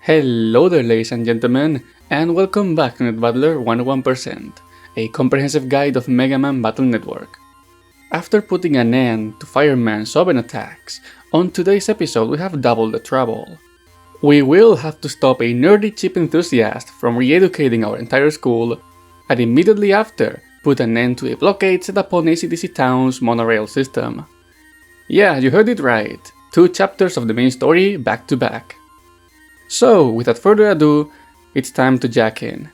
Hello there, ladies and gentlemen, and welcome back to NetBattler101%, a comprehensive guide of MegaMan Battle Network. After putting an end to Fireman's StoneMan attacks, on today's episode we have double the trouble. We will have to stop a nerdy chip enthusiast from re-educating our entire school, and immediately after, put an end to a blockade set upon ACDC Town's monorail system. Yeah, you heard it right, 2 chapters of the main story back to back. So, without further ado, it's time to jack in.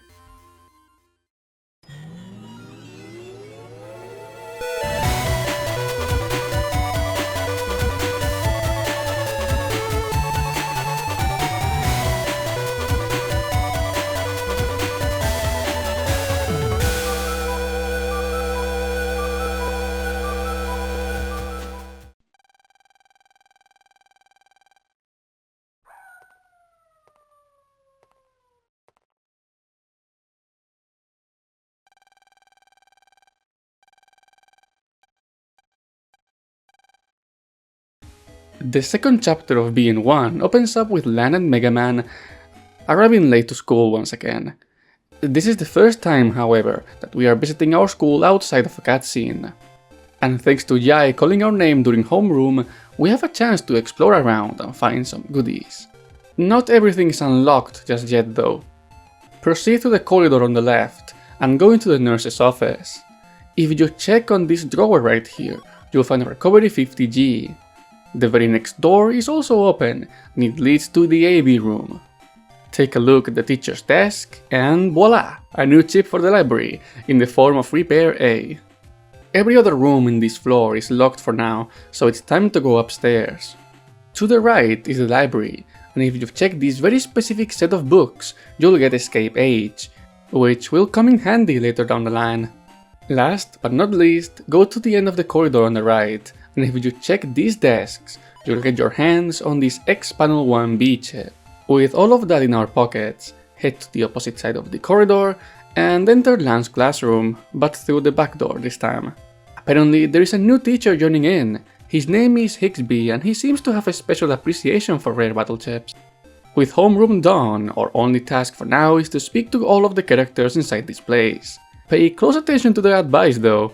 The second chapter of BN1 opens up with Lan and MegaMan arriving late to school once again. This is the first time, however, that we are visiting our school outside of a cutscene. And thanks to Jai calling our name during homeroom, we have a chance to explore around and find some goodies. Not everything is unlocked just yet though. Proceed to the corridor on the left and go into the nurse's office. If you check on this drawer right here, you'll find a recovery 50G. The very next door is also open, and it leads to the AV room. Take a look at the teacher's desk, and voila! A new chip for the library, in the form of Repair A. Every other room in this floor is locked for now, so it's time to go upstairs. To the right is the library, and if you've checked this very specific set of books, you'll get Escape H, which will come in handy later down the line. Last but not least, go to the end of the corridor on the right, and if you check these desks, you'll get your hands on this X-Panel 1B chip. With all of that in our pockets, head to the opposite side of the corridor and enter Lan's classroom, but through the back door this time. Apparently there is a new teacher joining in. His name is Higsby and he seems to have a special appreciation for rare battle chips. With homeroom done, our only task for now is to speak to all of the characters inside this place. Pay close attention to their advice though.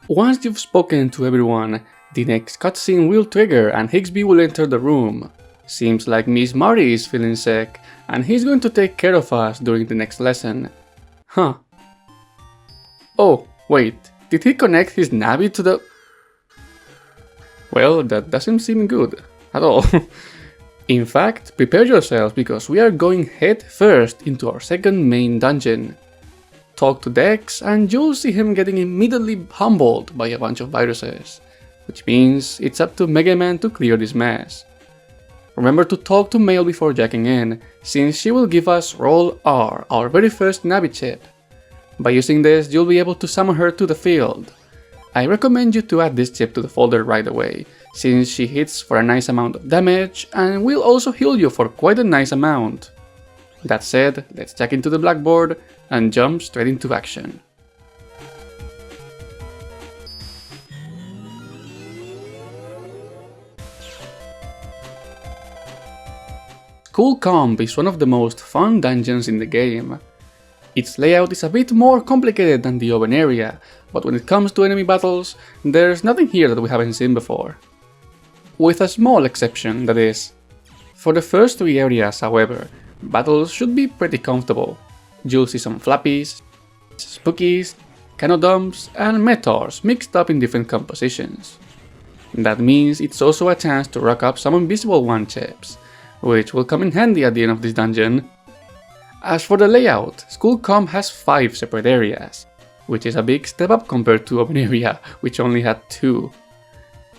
Once you've spoken to everyone, the next cutscene will trigger and Higsby will enter the room. Seems like Miss Marty is feeling sick, and he's going to take care of us during the next lesson. Huh. Oh, wait, did he connect his Navi to the... Well, that doesn't seem good at all. In fact, prepare yourselves because we are going head first into our second main dungeon. Talk to Dex and you'll see him getting immediately humbled by a bunch of viruses, which means it's up to MegaMan to clear this mess. Remember to talk to Mail before jacking in, since she will give us Roll R, our very first Navi chip. By using this, you'll be able to summon her to the field. I recommend you to add this chip to the folder right away, since she hits for a nice amount of damage and will also heal you for quite a nice amount. That said, let's check into the blackboard and jump straight into action. SchoolComp is one of the most fun dungeons in the game. Its layout is a bit more complicated than the open area, but when it comes to enemy battles, there's nothing here that we haven't seen before. With a small exception, that is. For the first 3 areas, however, battles should be pretty comfortable. You'll see some flappies, spookies, canodumps, and meteors mixed up in different compositions. That means it's also a chance to rock up some invisible one chips, which will come in handy at the end of this dungeon. As for the layout, SchoolComp has 5 separate areas, which is a big step up compared to open area, which only had 2.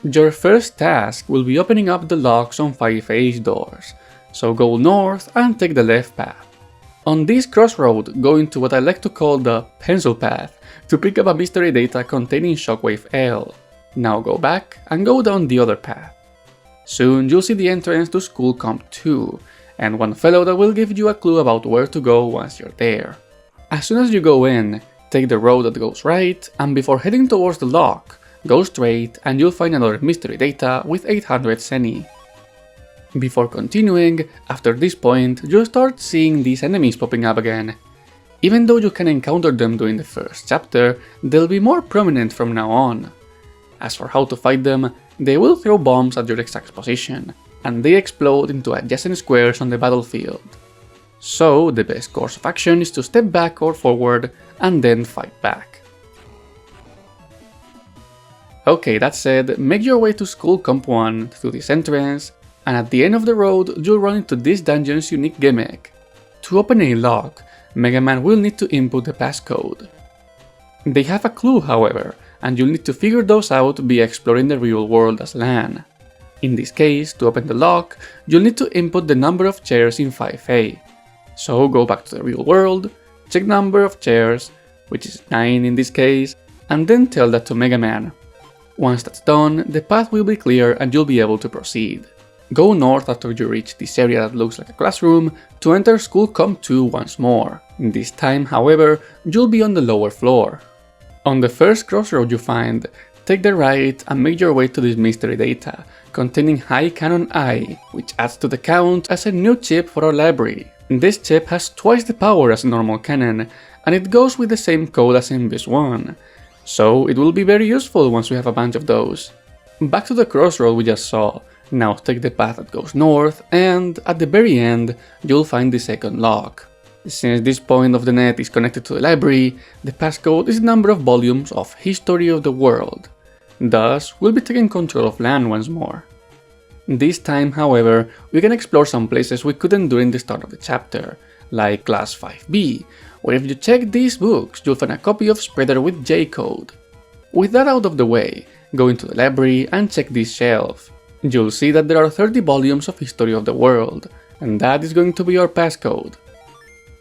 Your first task will be opening up the locks on 5 H doors, so go north and take the left path. On this crossroad, go into what I like to call the pencil path to pick up a mystery data containing Shockwave L. Now go back and go down the other path. Soon you'll see the entrance to SchoolComp 2, and one fellow that will give you a clue about where to go once you're there. As soon as you go in, take the road that goes right, and before heading towards the lock, go straight and you'll find another mystery data with 800 Ceni. Before continuing, after this point, you'll start seeing these enemies popping up again. Even though you can encounter them during the first chapter, they'll be more prominent from now on. As for how to fight them, they will throw bombs at your exact position, and they explode into adjacent squares on the battlefield. So the best course of action is to step back or forward and then fight back. Okay, that said, make your way to SchoolComp 1 through this entrance, and at the end of the road you'll run into this dungeon's unique gimmick. To open a lock, MegaMan will need to input the passcode. They have a clue, however, and you'll need to figure those out via exploring the real world as Lan. In this case, to open the lock, you'll need to input the number of chairs in 5A. So go back to the real world, check number of chairs, which is 9 in this case, and then tell that to MegaMan. Once that's done, the path will be clear and you'll be able to proceed. Go north after you reach this area that looks like a classroom to enter SchoolComp 2 once more. This time, however, you'll be on the lower floor. On the first crossroad you find, take the right and make your way to this mystery data, containing High Cannon I, which adds to the count as a new chip for our library. This chip has twice the power as a normal cannon, and it goes with the same code as in this one, so it will be very useful once we have a bunch of those. Back to the crossroad we just saw, now take the path that goes north, and at the very end you'll find the second lock. Since this point of the net is connected to the library, the passcode is the number of volumes of History of the World. Thus, we'll be taking control of Lan once more. This time, however, we can explore some places we couldn't during the start of the chapter, like Class 5B, where if you check these books, you'll find a copy of Spreader with J-code. With that out of the way, go into the library and check this shelf. You'll see that there are 30 volumes of History of the World, and that is going to be our passcode.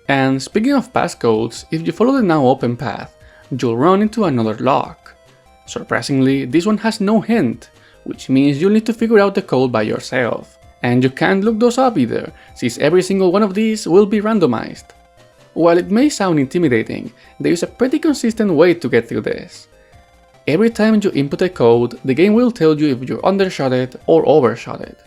And speaking of passcodes, if you follow the now open path, you'll run into another lock. Surprisingly, this one has no hint, which means you'll need to figure out the code by yourself. And you can't look those up either, since every single one of these will be randomized. While it may sound intimidating, there is a pretty consistent way to get through this. Every time you input a code, the game will tell you if you're undershot it or overshot it.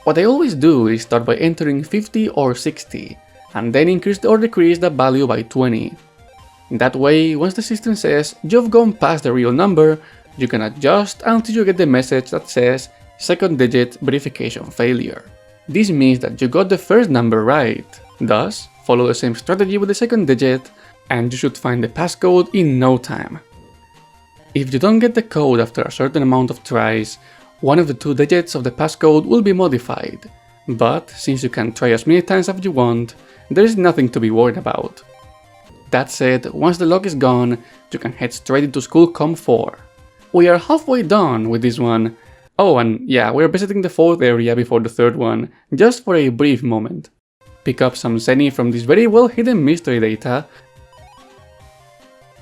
What I always do is start by entering 50 or 60, and then increase or decrease that value by 20. That way, once the system says you've gone past the real number, you can adjust until you get the message that says second digit verification failure. This means that you got the first number right, thus follow the same strategy with the second digit and you should find the passcode in no time. If you don't get the code after a certain amount of tries, one of the two digits of the passcode will be modified, but since you can try as many times as you want, there is nothing to be worried about. That said, once the lock is gone, you can head straight into SchoolComp 4. We are halfway done with this one. Oh, and yeah, we're visiting the fourth area before the third one, just for a brief moment. Pick up some Zenny from this very well hidden mystery data,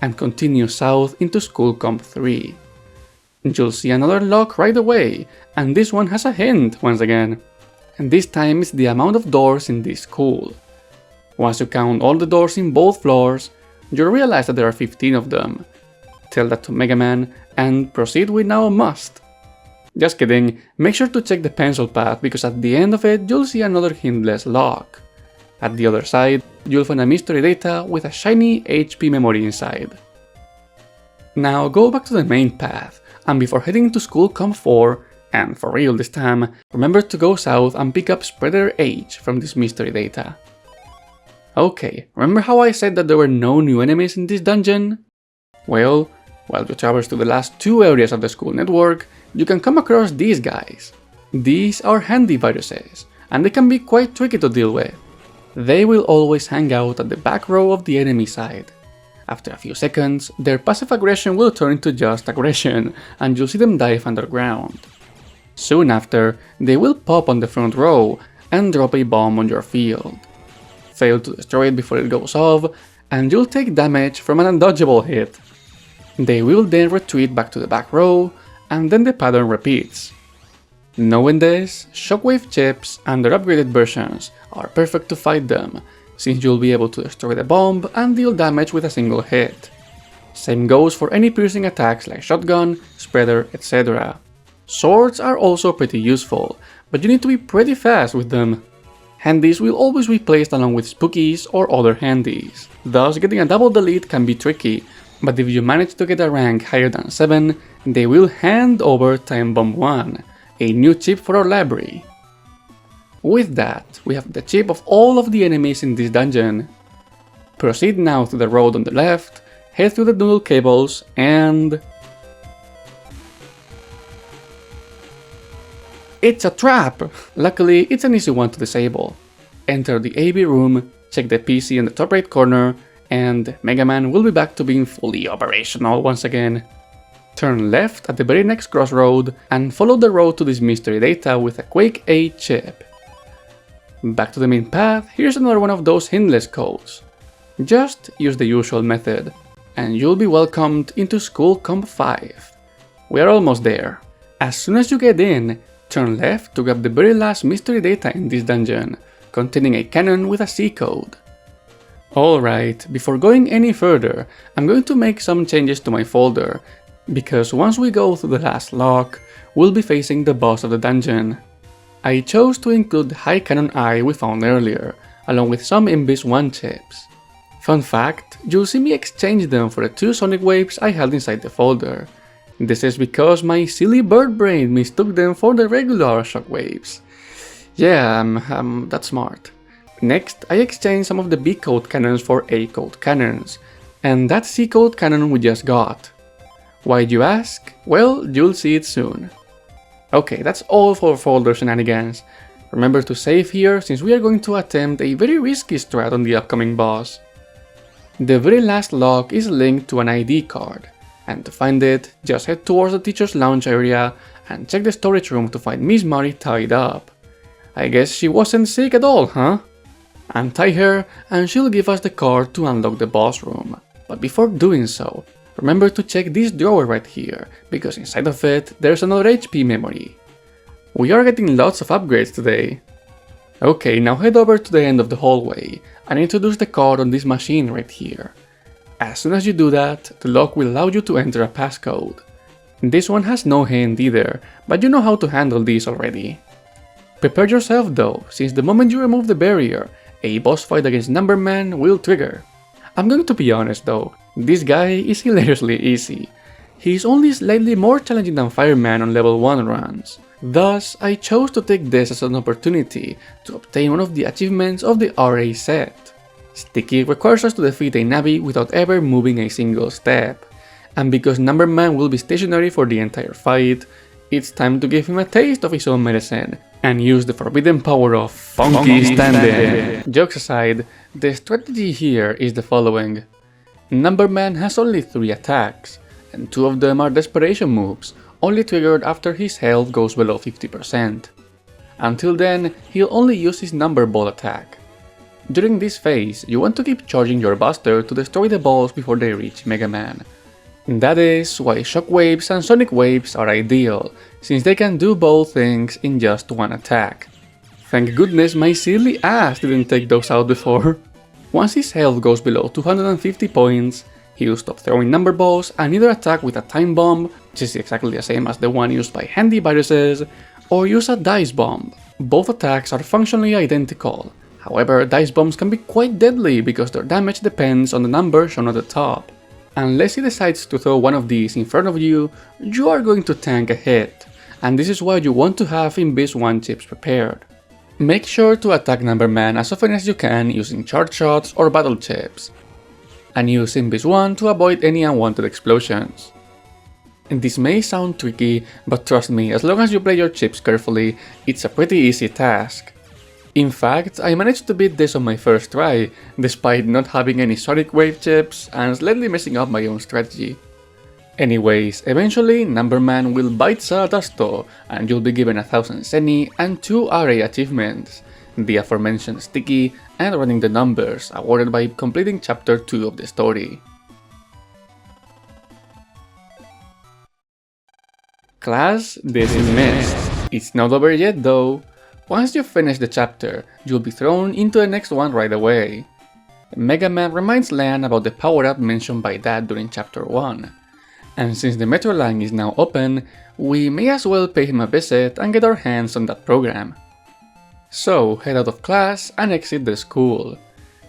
and continue south into SchoolComp 3. You'll see another lock right away, and this one has a hint once again. And this time it's the amount of doors in this school. Once you count all the doors in both floors, you'll realize that there are 15 of them. Tell that to MegaMan and proceed with now a must. Just kidding, make sure to check the pencil path because at the end of it you'll see another hintless lock. At the other side, you'll find a mystery data with a shiny HP memory inside. Now go back to the main path, and before heading to SchoolComp 4, and for real this time, remember to go south and pick up Spreader H from this mystery data. Okay, remember how I said that there were no new enemies in this dungeon? Well, while you traverse to the last two areas of the school network, you can come across these guys. These are handy viruses, and they can be quite tricky to deal with. They will always hang out at the back row of the enemy side. After a few seconds, their passive aggression will turn into just aggression, and you'll see them dive underground. Soon after, they will pop on the front row and drop a bomb on your field. Fail to destroy it before it goes off, and you'll take damage from an undodgeable hit. They will then retreat back to the back row, and then the pattern repeats. Knowing this, shockwave chips and their upgraded versions are perfect to fight them, since you'll be able to destroy the bomb and deal damage with a single hit. Same goes for any piercing attacks like shotgun, spreader, etc. Swords are also pretty useful, but you need to be pretty fast with them. Handies will always be placed along with spookies or other handies, thus getting a double delete can be tricky, but if you manage to get a rank higher than 7, they will hand over Time Bomb 1, a new chip for our library. With that, we have the chip of all of the enemies in this dungeon. Proceed now to the road on the left, head through the noodle cables, and... it's a trap! Luckily, it's an easy one to disable. Enter the AV room, check the PC in the top right corner, and MegaMan will be back to being fully operational once again. Turn left at the very next crossroad and follow the road to this mystery data with a Quake 8 chip. Back to the main path, here's another one of those hintless codes. Just use the usual method, and you'll be welcomed into SchoolComp 5. We are almost there. As soon as you get in, turn left to grab the very last mystery data in this dungeon, containing a cannon with a C code. Alright, before going any further, I'm going to make some changes to my folder, because once we go through the last lock, we'll be facing the boss of the dungeon. I chose to include the high cannon eye we found earlier, along with some Invis 1 chips. Fun fact, you'll see me exchange them for the 2 sonic waves I held inside the folder. This is because my silly bird brain mistook them for the regular shockwaves. Yeah, that's smart. Next, I exchanged some of the B code cannons for A code cannons, and that C code cannon we just got. Why'd you ask? Well, you'll see it soon. Okay, that's all for folder shenanigans. Remember to save here since we are going to attempt a very risky strat on the upcoming boss. The very last lock is linked to an ID card, and to find it, just head towards the teacher's lounge area and check the storage room to find Miss Mari tied up. I guess she wasn't sick at all, huh? Untie her and she'll give us the card to unlock the boss room. But before doing so, remember to check this drawer right here, because inside of it there's another HP memory. We are getting lots of upgrades today. Okay, now head over to the end of the hallway and introduce the card on this machine right here. As soon as you do that, the lock will allow you to enter a passcode. This one has no hint either, but you know how to handle these already. Prepare yourself though, since the moment you remove the barrier, a boss fight against NumberMan will trigger. I'm going to be honest though, this guy is hilariously easy. He's only slightly more challenging than Fireman on level 1 runs. Thus, I chose to take this as an opportunity to obtain one of the achievements of the RA set. Sticky requires us to defeat a Navi without ever moving a single step, and because NumberMan will be stationary for the entire fight, it's time to give him a taste of his own medicine and use the forbidden power of Funky Stand-In. Jokes aside, the strategy here is the following. NumberMan has only 3 attacks, and 2 of them are desperation moves, only triggered after his health goes below 50%. Until then, he'll only use his number ball attack. During this phase, you want to keep charging your buster to destroy the balls before they reach MegaMan. That is why shockwaves and sonic waves are ideal, since they can do both things in just one attack. Thank goodness my silly ass didn't take those out before. Once his health goes below 250 points, he'll stop throwing number balls and either attack with a time bomb, which is exactly the same as the one used by handy viruses, or use a dice bomb. Both attacks are functionally identical. However, dice bombs can be quite deadly because their damage depends on the number shown at the top. Unless he decides to throw one of these in front of you, you are going to tank a hit, and this is why you want to have Invis 1 chips prepared. Make sure to attack NumberMan as often as you can using charge shots or battle chips, and use Invis 1 to avoid any unwanted explosions. And this may sound tricky, but trust me, as long as you play your chips carefully, it's a pretty easy task. In fact, I managed to beat this on my first try, despite not having any Sonic Wave chips and slightly messing up my own strategy. Anyways, eventually NumberMan will bite Saradasto and you'll be given 1000 Zeni and 2 RA achievements, the aforementioned Sticky and Running the Numbers, awarded by completing Chapter 2 of the story. Class dismissed. It's not over yet though. Once you finish the chapter, you'll be thrown into the next one right away. MegaMan reminds Lan about the power-up mentioned by Dad during Chapter 1. And since the metro line is now open, we may as well pay him a visit and get our hands on that program. So head out of class and exit the school.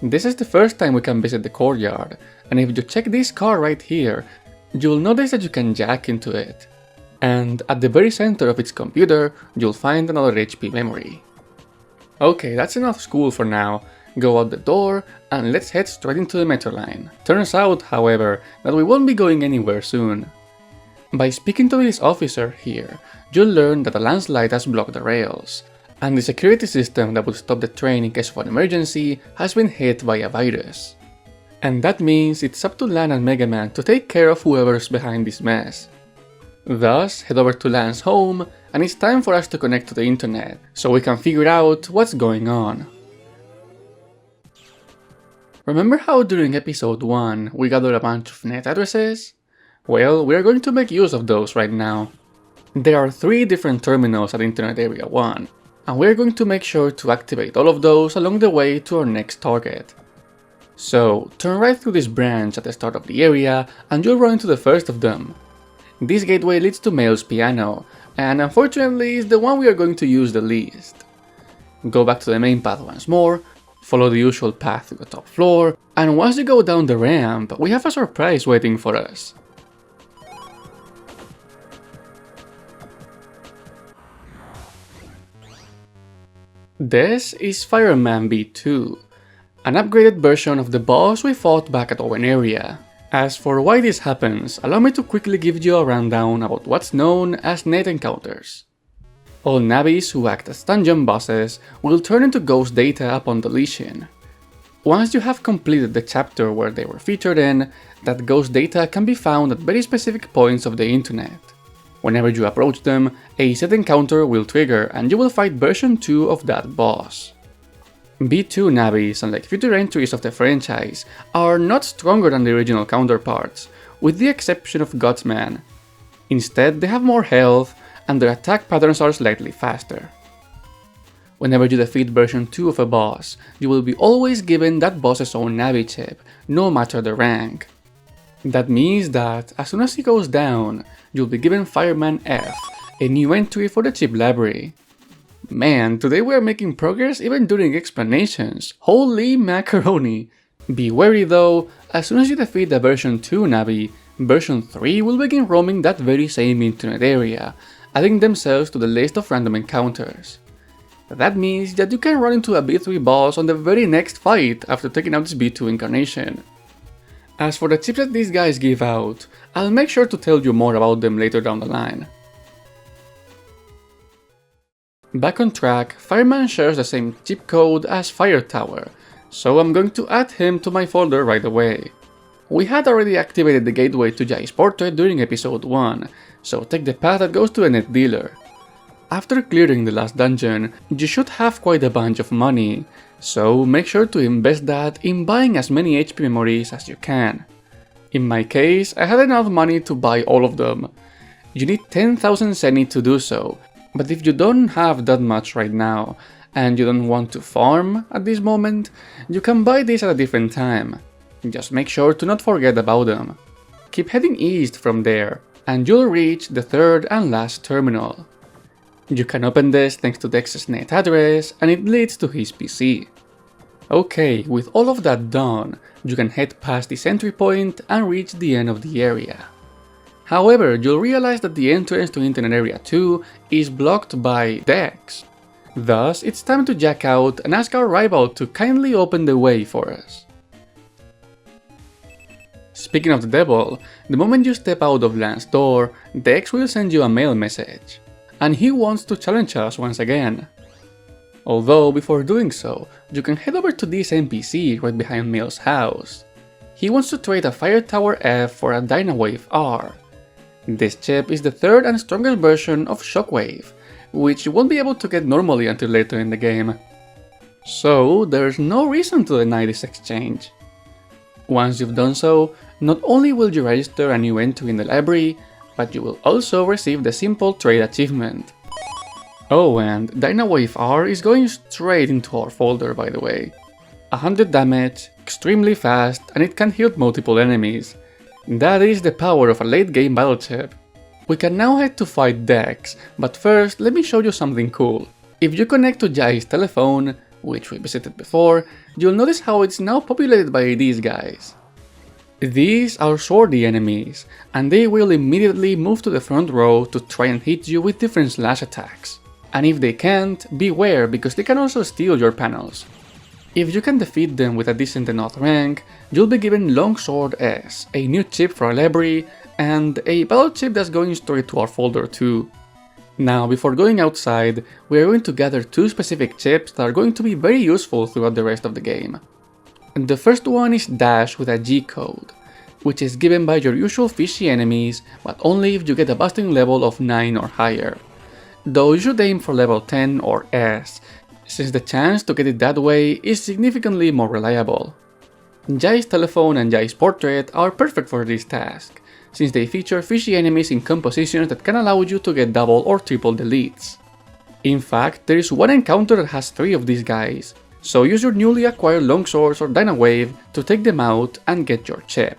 This is the first time we can visit the courtyard, and if you check this car right here, you'll notice that you can jack into it. And at the very center of its computer, you'll find another HP memory. Okay, that's enough school for now. Go out the door and let's head straight into the metro line. Turns out, however, that we won't be going anywhere soon. By speaking to this officer here, you'll learn that a landslide has blocked the rails, and the security system that would stop the train in case of an emergency has been hit by a virus. And that means it's up to Lan and MegaMan to take care of whoever's behind this mess. Thus, head over to Lan's home, and it's time for us to connect to the internet, so we can figure out what's going on. Remember how during episode 1 we gathered a bunch of net addresses? Well, we are going to make use of those right now. There are 3 different terminals at Internet Area 1, and we are going to make sure to activate all of those along the way to our next target. So, turn right through this branch at the start of the area and you'll run into the first of them. This gateway leads to Mail's piano, and unfortunately is the one we are going to use the least. Go back to the main path once more, follow the usual path to the top floor, and once you go down the ramp, we have a surprise waiting for us. This is Fireman Ep.2, an upgraded version of the boss we fought back at Owen area. As for why this happens, allow me to quickly give you a rundown about what's known as net encounters. All nabbies who act as dungeon bosses will turn into ghost data upon deletion. Once you have completed the chapter where they were featured in, that ghost data can be found at very specific points of the internet. Whenever you approach them, a set encounter will trigger and you will fight version 2 of that boss. B2 nabbies, unlike future entries of the franchise, are not stronger than the original counterparts, with the exception of Gutsman. Instead, they have more health, and their attack patterns are slightly faster. Whenever you defeat version 2 of a boss, you will be always given that boss's own nabby chip, no matter the rank. That means that, as soon as he goes down, you'll be given Fireman F, a new entry for the chip library. Man, today we are making progress even during explanations. Holy macaroni! Be wary though, as soon as you defeat the version 2 nabby, version 3 will begin roaming that very same internet area, adding themselves to the list of random encounters. That means that you can run into a B3 boss on the very next fight after taking out this B2 incarnation. As for the chips that these guys give out, I'll make sure to tell you more about them later down the line. Back on track, Fireman shares the same chip code as Fire Tower, so I'm going to add him to my folder right away. We had already activated the gateway to Jai's portrait during episode 1, so take the path that goes to a net dealer. After clearing the last dungeon, you should have quite a bunch of money, so make sure to invest that in buying as many HP memories as you can. In my case, I had enough money to buy all of them. You need 10,000 Zenny to do so, but if you don't have that much right now, and you don't want to farm at this moment, you can buy this at a different time. Just make sure to not forget about them. Keep heading east from there, and you'll reach the third and last terminal. You can open this thanks to Dex's net address, and it leads to his PC. Okay, with all of that done, you can head past this entry point and reach the end of the area. However, you'll realize that the entrance to Internet Area 2 is blocked by Dex. Thus, it's time to jack out and ask our rival to kindly open the way for us. Speaking of the devil, the moment you step out of Lan's door, Dex will send you a mail message, and he wants to challenge us once again. Although, before doing so, you can head over to this NPC right behind Mail's house. He wants to trade a Fire Tower F for a Dynawave R. This chip is the third and strongest version of Shockwave, which you won't be able to get normally until later in the game. So there's no reason to deny this exchange. Once you've done so, not only will you register a new entry in the library, but you will also receive the simple trade achievement. Oh, and Dynawave R is going straight into our folder, by the way. 100 damage, extremely fast, and it can hit multiple enemies. That is the power of a late game battle chip. We can now head to fight Dex, but first let me show you something cool. If you connect to Jai's telephone, which we visited before, you'll notice how it's now populated by these guys. These are swordy enemies, and they will immediately move to the front row to try and hit you with different slash attacks. And if they can't, beware because they can also steal your panels. If you can defeat them with a decent enough rank, you'll be given Longsword S, a new chip for our library, and a battle chip that's going straight to our folder too. Now, before going outside, we are going to gather two specific chips that are going to be very useful throughout the rest of the game. The first one is Dash with a G code, which is given by your usual fishy enemies, but only if you get a busting level of 9 or higher. Though you should aim for level 10 or S, since the chance to get it that way is significantly more reliable. Jai's telephone and Jai's portrait are perfect for this task, since they feature fishy enemies in compositions that can allow you to get double or triple deletes. In fact, there is one encounter that has 3 of these guys, so use your newly acquired longswords or Dynawave to take them out and get your chip.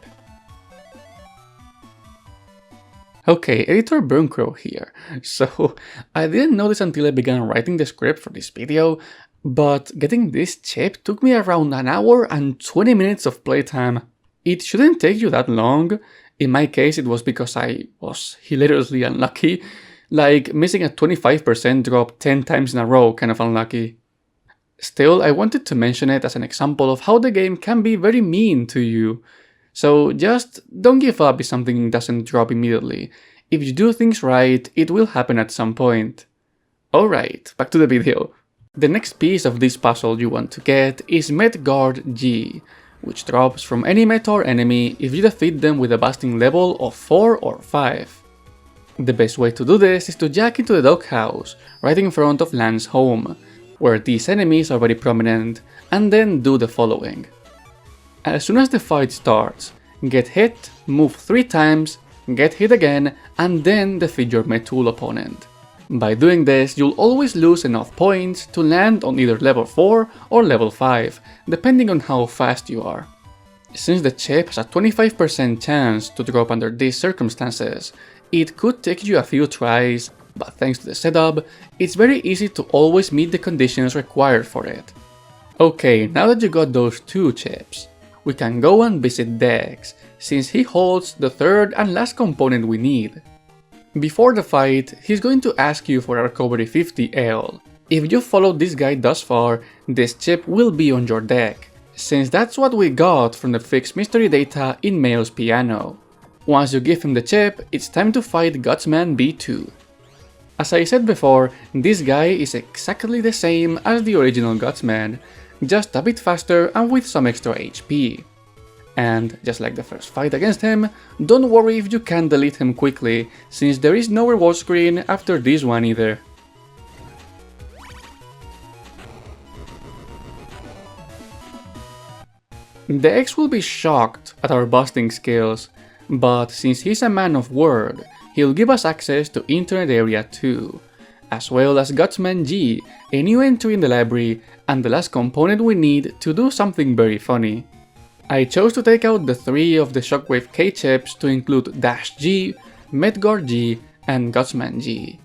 Okay, Editor Burncrow here. So, I didn't know this until I began writing the script for this video, but getting this chip took me around an hour and 20 minutes of playtime. It shouldn't take you that long. In my case, it was because I was hilariously unlucky, like missing a 25% drop 10 times in a row kind of unlucky. Still, I wanted to mention it as an example of how the game can be very mean to you. So just don't give up if something doesn't drop immediately. If you do things right, it will happen at some point. Alright, back to the video. The next piece of this puzzle you want to get is Medguard G, which drops from any Met or enemy if you defeat them with a busting level of 4 or 5. The best way to do this is to jack into the doghouse, right in front of Lan's home, where these enemies are very prominent, and then do the following. As soon as the fight starts, get hit, move 3 times, get hit again, and then defeat your Metul opponent. By doing this, you'll always lose enough points to land on either level 4 or level 5, depending on how fast you are. Since the chip has a 25% chance to drop under these circumstances, it could take you a few tries, but thanks to the setup, it's very easy to always meet the conditions required for it. Okay, now that you got those 2 chips, we can go and visit Dex, since he holds the third and last component we need. Before the fight, he's going to ask you for a recovery 50L. If you followed this guide thus far, this chip will be on your deck, since that's what we got from the fixed mystery data in Mail's piano. Once you give him the chip, it's time to fight Gutsman B2. As I said before, this guy is exactly the same as the original Gutsman, just a bit faster and with some extra HP. And just like the first fight against him, don't worry if you can't delete him quickly, since there is no reward screen after this one either. Dex will be shocked at our busting skills, but since he's a man of word, he'll give us access to Internet Area 2, as well as Gutsman G, a new entry in the library and the last component we need to do something very funny. I chose to take out the 3 of the Shockwave K chips to include Dash G, Medguard G, and Gutsman G.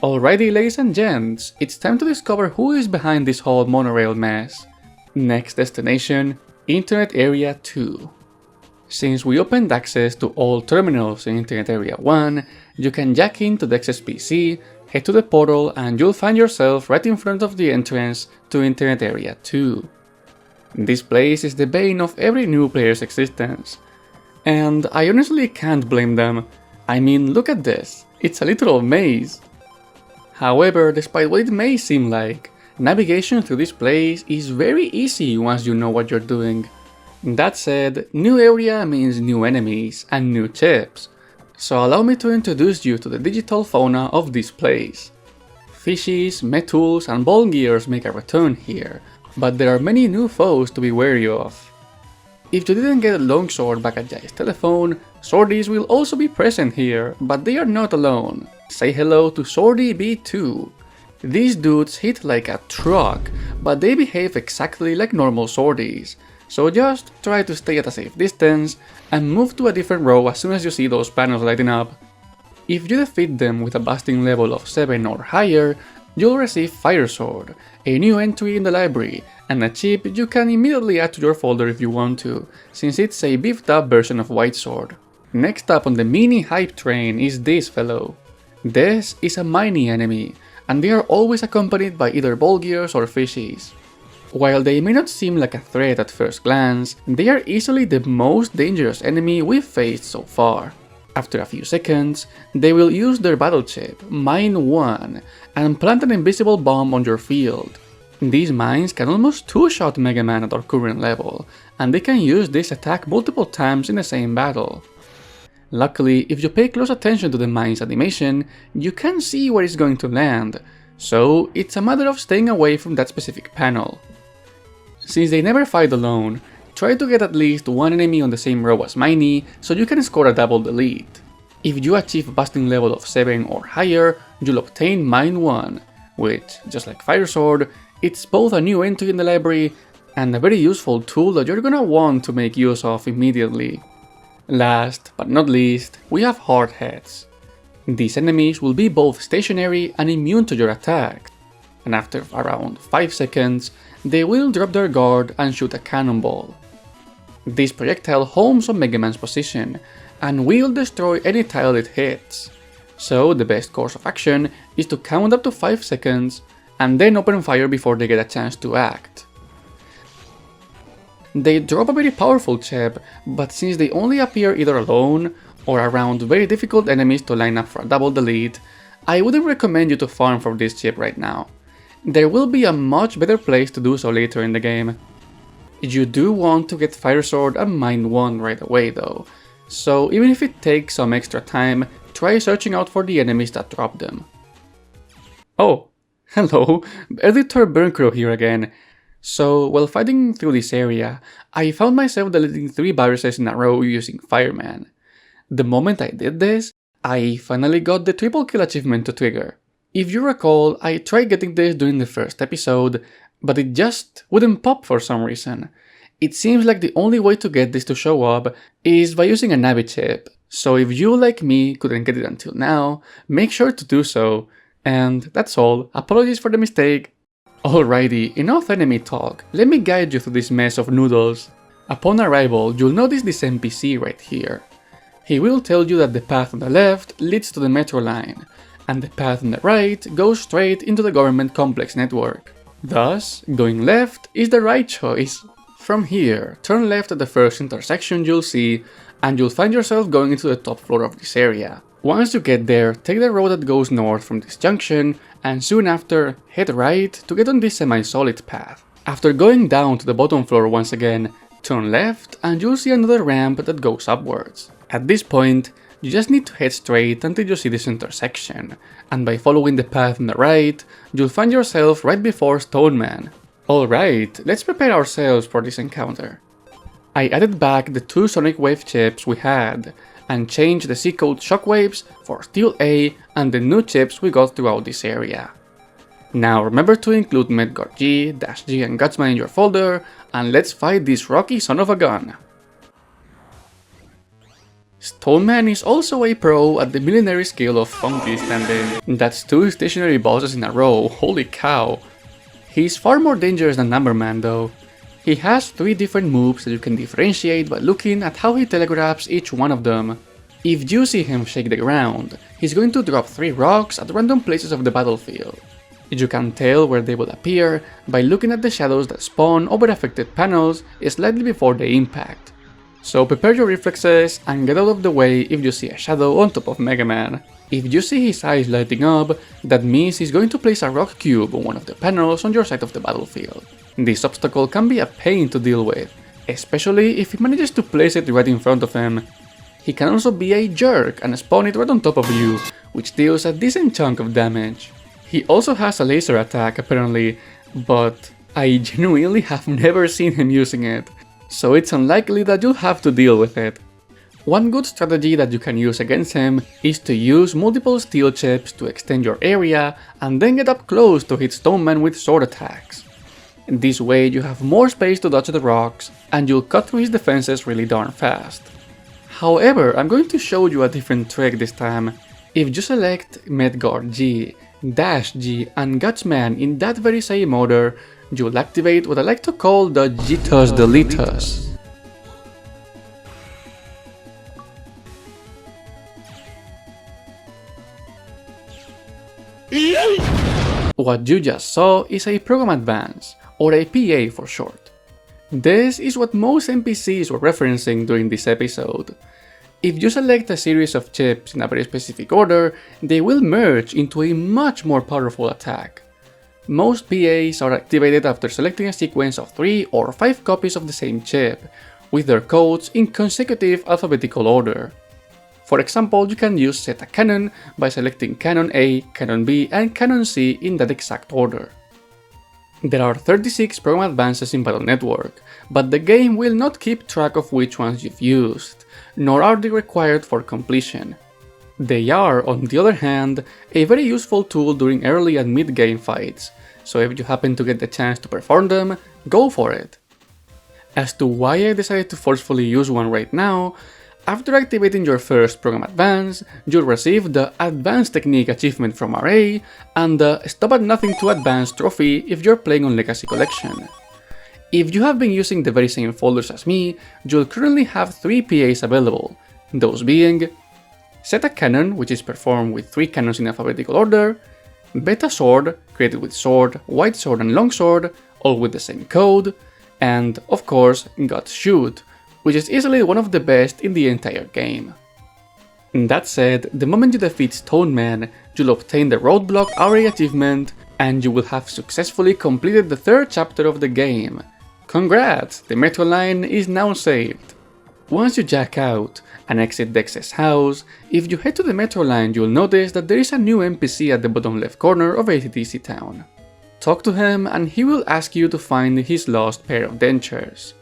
Alrighty ladies and gents, it's time to discover who is behind this whole monorail mess. Next destination, Internet Area 2. Since we opened access to all terminals in Internet Area 1, you can jack into Dex's PC, head to the portal, and you'll find yourself right in front of the entrance to Internet Area 2. This place is the bane of every new player's existence. And I honestly can't blame them. I mean, look at this, it's a literal maze. However, despite what it may seem like, navigation through this place is very easy once you know what you're doing. That said, new area means new enemies and new chips, so allow me to introduce you to the digital fauna of this place. Fishies, Metuls, and ball gears make a return here, but there are many new foes to be wary of. If you didn't get a longsword back at Jai's telephone, swordies will also be present here, but they are not alone. Say hello to Swordie B2. These dudes hit like a truck, but they behave exactly like normal swordies. so just try to stay at a safe distance and move to a different row as soon as you see those panels lighting up. If you defeat them with a busting level of 7 or higher, you'll receive Fire Sword, a new entry in the library, and a chip you can immediately add to your folder if you want to, since it's a beefed up version of White Sword. Next up on the mini hype train is this fellow. This is a mini enemy, and they are always accompanied by either Bolgiers or Fishies. While they may not seem like a threat at first glance, they are easily the most dangerous enemy we've faced so far. After a few seconds, they will use their BattleChip, Mine 1, and plant an invisible bomb on your field. These mines can almost two-shot Mega Man at our current level, and they can use this attack multiple times in the same battle. Luckily, if you pay close attention to the mine's animation, you can see where it's going to land, so it's a matter of staying away from that specific panel. Since they never fight alone, try to get at least one enemy on the same row as Miney so you can score a double delete. If you achieve a busting level of 7 or higher, you'll obtain Mine 1, which, just like Fire Sword, it's both a new entry in the library and a very useful tool that you're gonna want to make use of immediately. Last but not least, we have Hard Heads. These enemies will be both stationary and immune to your attack, and after around 5 seconds, they will drop their guard and shoot a cannonball. This projectile homes on Mega Man's position, and will destroy any tile it hits. So the best course of action is to count up to 5 seconds, and then open fire before they get a chance to act. They drop a very powerful chip, but since they only appear either alone, or around very difficult enemies to line up for a double delete, I wouldn't recommend you to farm for this chip right now. There will be a much better place to do so later in the game. You do want to get Fire Sword and Mine 1 right away though, so even if it takes some extra time, try searching out for the enemies that drop them. Oh, hello, Editor Burncrow here again. So, while fighting through this area, I found myself deleting 3 viruses in a row using Fireman. The moment I did this, I finally got the triple kill achievement to trigger. If you recall, I tried getting this during the first episode, but it just wouldn't pop for some reason. It seems like the only way to get this to show up is by using a Navi chip, so if you, like me, couldn't get it until now, make sure to do so. And that's all, apologies for the mistake. Alrighty, enough enemy talk, let me guide you through this mess of noodles. Upon arrival, you'll notice this NPC right here. He will tell you that the path on the left leads to the metro line, and the path on the right goes straight into the government complex network. Thus, going left is the right choice. From here, turn left at the first intersection you'll see, and you'll find yourself going into the top floor of this area. Once you get there, take the road that goes north from this junction, and soon after, head right to get on this semi-solid path. After going down to the bottom floor once again, turn left and you'll see another ramp that goes upwards. At this point, you just need to head straight until you see this intersection, and by following the path on the right, you'll find yourself right before StoneMan. Alright, let's prepare ourselves for this encounter. I added back the 2 Sonic Wave chips we had, and changed the C-code Shockwaves for Steel A and the new chips we got throughout this area. Now remember to include Medgar G, Dash G and Gutsman in your folder, and let's fight this rocky son of a gun. StoneMan is also a pro at the millenary skill of funky standing. That's 2 stationary bosses in a row, holy cow. He's far more dangerous than NumberMan though. He has 3 different moves that you can differentiate by looking at how he telegraphs each one of them. If you see him shake the ground, he's going to drop 3 rocks at random places of the battlefield. You can tell where they will appear by looking at the shadows that spawn over affected panels slightly before the impact. So prepare your reflexes and get out of the way if you see a shadow on top of Mega Man. If you see his eyes lighting up, that means he's going to place a rock cube on one of the panels on your side of the battlefield. This obstacle can be a pain to deal with, especially if he manages to place it right in front of him. He can also be a jerk and spawn it right on top of you, which deals a decent chunk of damage. He also has a laser attack apparently, but I genuinely have never seen him using it, so it's unlikely that you'll have to deal with it. One good strategy that you can use against him is to use multiple steel chips to extend your area and then get up close to hit StoneMan with sword attacks. This way you have more space to dodge the rocks, and you'll cut through his defenses really darn fast. However, I'm going to show you a different trick this time. If you select Medguard G, Dash G and Gutsman in that very same order, you'll activate what I like to call the Jitus Deletus. What you just saw is a program advance, or a PA for short. This is what most NPCs were referencing during this episode. If you select a series of chips in a very specific order, they will merge into a much more powerful attack. Most PAs are activated after selecting a sequence of 3 or 5 copies of the same chip, with their codes in consecutive alphabetical order. For example, you can use Set a Cannon by selecting Cannon A, Cannon B, and Cannon C in that exact order. There are 36 program advances in Battle Network, but the game will not keep track of which ones you've used, nor are they required for completion. They are, on the other hand, a very useful tool during early and mid-game fights, so if you happen to get the chance to perform them, go for it. As to why I decided to forcefully use one right now, after activating your first program advance, you'll receive the Advanced Technique achievement from RA and the Stop at Nothing to Advance trophy if you're playing on Legacy Collection. If you have been using the very same folders as me, you'll currently have 3 PAs available, those being Set a Cannon, which is performed with 3 cannons in alphabetical order, Beta Sword, created with Sword, White Sword and Long Sword, all with the same code, and, of course, Guts Shoot, which is easily one of the best in the entire game. That said, the moment you defeat StoneMan, you'll obtain the Roadblock RA achievement, and you will have successfully completed the 3rd chapter of the game. Congrats! The metro line is now saved. Once you jack out and exit Dex's house, if you head to the metro line, you'll notice that there is a new NPC at the bottom left corner of ACDC Town. Talk to him and he will ask you to find his lost pair of dentures.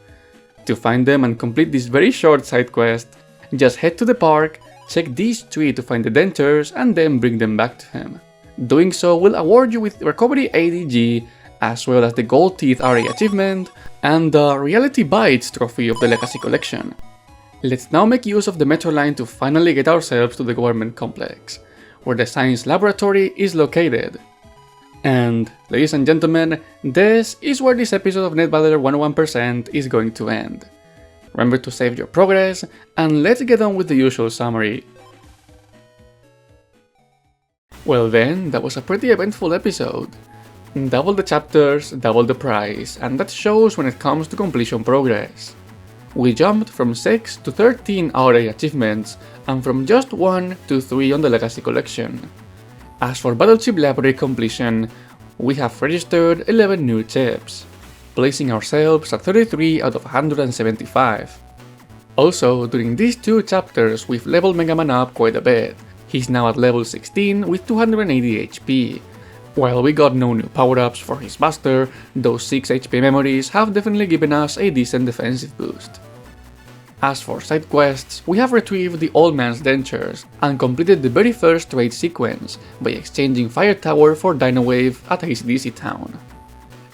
To find them and complete this very short side quest, just head to the park, check these 3 to find the dentures and then bring them back to him. Doing so will award you with Recovery ADG, as well as the Gold Teeth RA achievement and the Reality Bites trophy of the Legacy Collection. Let's now make use of the metro line to finally get ourselves to the government complex, where the science laboratory is located. And, ladies and gentlemen, this is where this episode of NetBattler101% is going to end. Remember to save your progress, and let's get on with the usual summary. Well then, that was a pretty eventful episode. Double the chapters, double the prize, and that shows when it comes to completion progress. We jumped from 6 to 13 RA achievements, and from just 1 to 3 on the Legacy Collection. As for BattleChip Library completion, we have registered 11 new chips, placing ourselves at 33 out of 175. Also, during these 2 chapters we've leveled MegaMan up quite a bit. He's now at level 16 with 280 HP. While we got no new power-ups for his buster, those 6 HP memories have definitely given us a decent defensive boost. As for side quests, we have retrieved the Old Man's Dentures and completed the very first trade sequence by exchanging Fire Tower for Dino Wave at ACDC Town.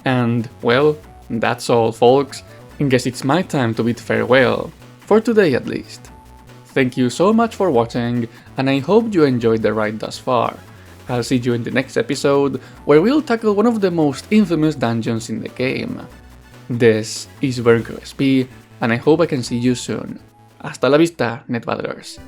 And, well, that's all folks. Guess it's my time to bid farewell, for today at least. Thank you so much for watching, and I hope you enjoyed the ride thus far. I'll see you in the next episode, where we'll tackle one of the most infamous dungeons in the game. This is Burger SP, and I hope I can see you soon. Hasta la vista, NetBattlers.